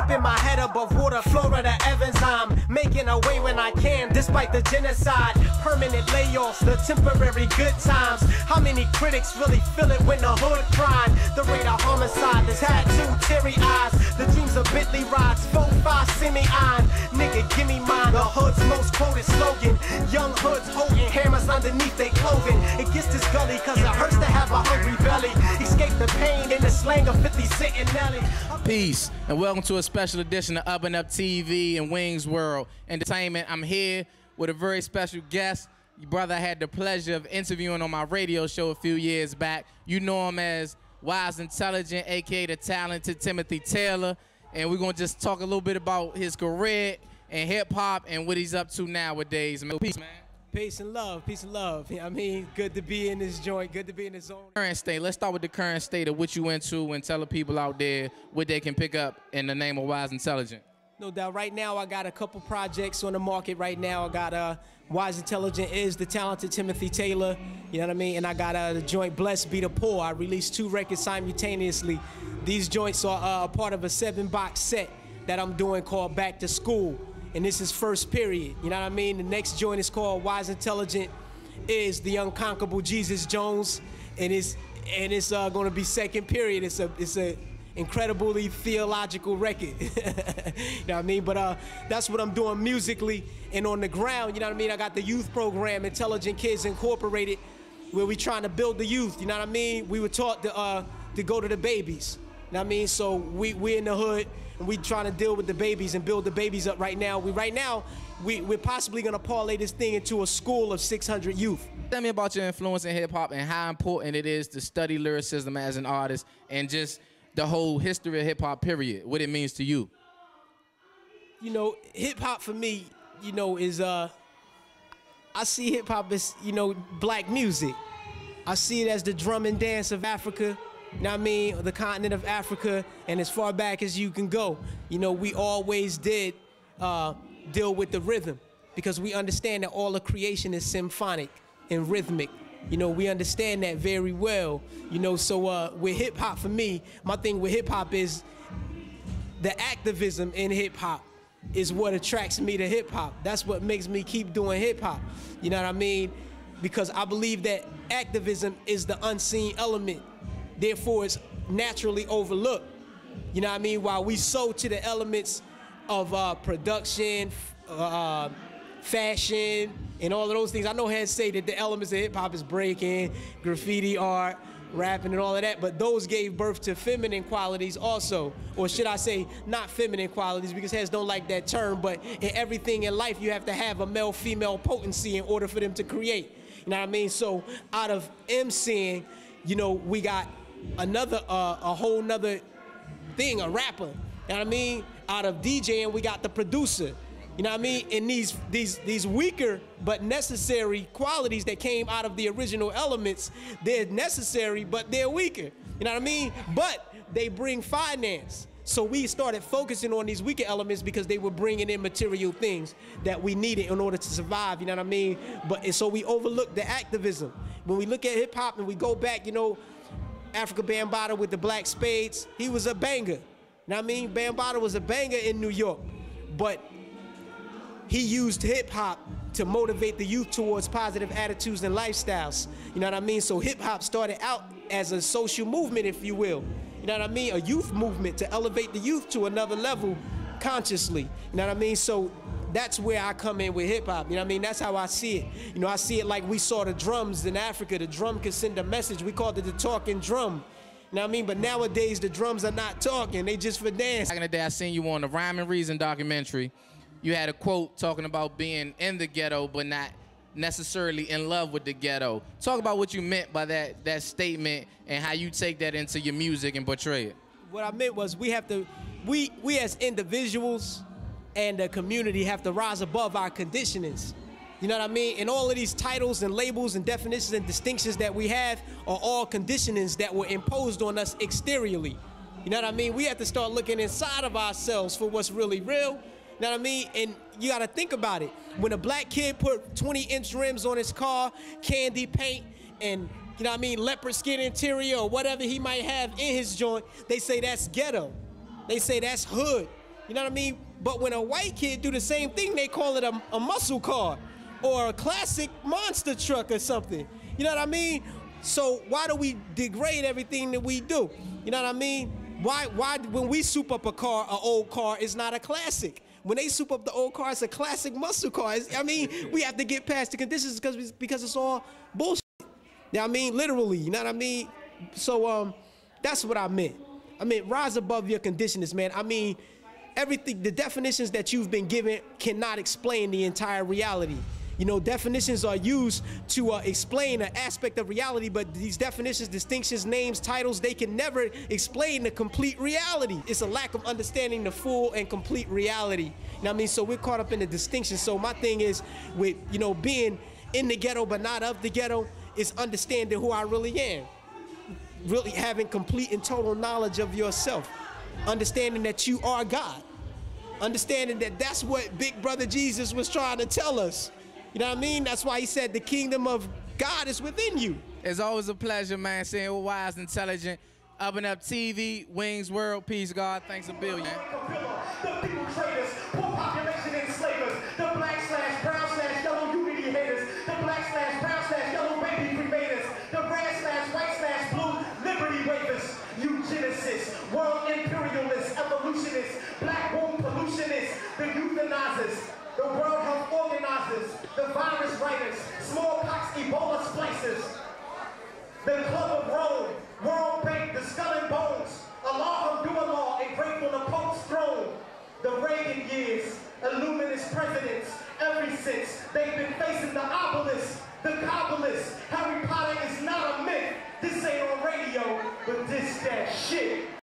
keeping my head above water, Florida Evans. I'm making a way when I can, despite the genocide. Permanent layoffs, the temporary good times. How many critics really feel it when the hood crying? The rate of homicide, the tattoo, teary eyes. The dreams of Bentley rides, 4-5 semi-iron. Nigga, give me mine, the hood's most quoted slogan. Young hoods holding hammers underneath their clothing. It gets this gully cause it hurts to have a hungry belly. Escape the pain in the slang of 50 Cent and Nelly. Peace, and welcome to a special edition of Up and Up TV and Wings World Entertainment. I'm here with a very special guest. Your brother I had the pleasure of interviewing on my radio show a few years back. You know him as Wise Intelligent, aka the talented Timothy Taylor. And we're gonna just talk a little bit about his career and hip hop and what he's up to nowadays. Peace, man. Peace and love, peace and love. I mean, good to be in this joint, good to be in this zone. Current state, let's start with the current state of what you into and tell the people out there what they can pick up in the name of Wise Intelligent. No doubt. Right now, I got a couple projects on the market right now. I got Wise Intelligent is the talented Timothy Taylor, you know what I mean? And I got the joint Blessed Be the Poor. I released 2 records simultaneously. These joints are part of a 7-box set that I'm doing called Back to School. And this is first period, you know what I mean? The next joint is called Wise Intelligent is the Unconquerable Jesus Jones, and it's gonna be second period. It's a incredibly theological record, you know what I mean? But that's what I'm doing musically and on the ground, you know what I mean? I got the youth program, Intelligent Kids Incorporated, where we trying to build the youth, you know what I mean? We were taught to go to the babies, you know what I mean? So we in the hood, and we trying to deal with the babies and build the babies up right now. We're possibly gonna parlay this thing into a school of 600 youth. Tell me about your influence in hip hop and how important it is to study lyricism as an artist and just the whole history of hip hop, period, what it means to you. You know, hip hop for me, you know, is I see hip hop as, you know, black music. I see it as the drum and dance of Africa. You know what I mean? The continent of Africa, and as far back as you can go. You know, we always did deal with the rhythm because we understand that all of creation is symphonic and rhythmic. You know, we understand that very well. You know, so with hip hop, for me, my thing with hip hop is the activism in hip hop is what attracts me to hip hop. That's what makes me keep doing hip hop. You know what I mean? Because I believe that activism is the unseen element. Therefore, it's naturally overlooked. You know what I mean? While we sow to the elements of production, fashion, and all of those things. I know heads say that the elements of hip hop is breaking, graffiti art, rapping, and all of that, but those gave birth to feminine qualities also. Or should I say, not feminine qualities, because heads don't like that term, but in everything in life, you have to have a male-female potency in order for them to create. You know what I mean? So out of MCing, you know, we got another, a whole nother thing, a rapper. You know what I mean? Out of DJing, we got the producer. You know what I mean? And these weaker but necessary qualities that came out of the original elements, they're necessary, but they're weaker. You know what I mean? But they bring finance. So we started focusing on these weaker elements because they were bringing in material things that we needed in order to survive, you know what I mean? But so we overlooked the activism. When we look at hip hop and we go back, you know, Africa Bambaataa with the Black Spades, he was a banger. You know what I mean? Bambaataa was a banger in New York, but he used hip hop to motivate the youth towards positive attitudes and lifestyles. You know what I mean? So hip hop started out as a social movement, if you will. You know what I mean? A youth movement to elevate the youth to another level consciously. You know what I mean? So that's where I come in with hip hop. You know what I mean? That's how I see it. You know, I see it like we saw the drums in Africa. The drum could send a message. We called it the talking drum. You know what I mean? But nowadays the drums are not talking. They just for dance. Back in the day, I seen you on the Rhyme and Reason documentary. You had a quote talking about being in the ghetto, but not necessarily in love with the ghetto. Talk about what you meant by that statement and how you take that into your music and portray it. What I meant was we as individuals and the community have to rise above our conditionings. You know what I mean? And all of these titles and labels and definitions and distinctions that we have are all conditionings that were imposed on us exteriorly. You know what I mean? We have to start looking inside of ourselves for what's really real. You know what I mean? And you gotta think about it. When a black kid put 20-inch rims on his car, candy paint, and you know what I mean, leopard skin interior or whatever he might have in his joint, they say that's ghetto. They say that's hood. You know what I mean? But when a white kid do the same thing, they call it a muscle car or a classic monster truck or something. You know what I mean? So why do we degrade everything that we do? You know what I mean? Why when we soup up a car, an old car, it's not a classic. When they soup up the old car, it's a classic muscle car. I mean, we have to get past the conditions because it's all bullshit. You know what I mean? Literally, you know what I mean? So that's what I meant. I mean, rise above your conditions, man. I mean, everything, the definitions that you've been given cannot explain the entire reality. You know, definitions are used to explain an aspect of reality, but these definitions, distinctions, names, titles, they can never explain the complete reality. It's a lack of understanding the full and complete reality. You know what I mean? So we're caught up in the distinction. So my thing is with, you know, being in the ghetto but not of the ghetto is understanding who I really am. Really having complete and total knowledge of yourself. Understanding that you are God. Understanding that that's what Big Brother Jesus was trying to tell us. You know what I mean? That's why he said the kingdom of God is within you. It's always a pleasure, man, seeing we're wise, intelligent. Up and Up TV, Wings World, peace, God, thanks a billion. The people traders, poor population enslavers, the black/brown/yellow unity haters, the black/brown/yellow baby crematours, the red/white/blue liberty wavers, eugenicists, world imperialists, evolutionists, black womb pollutionists, the euthanizers, the World Health Organizers, the virus writers, smallpox, Ebola splicers, the Club of Rome, World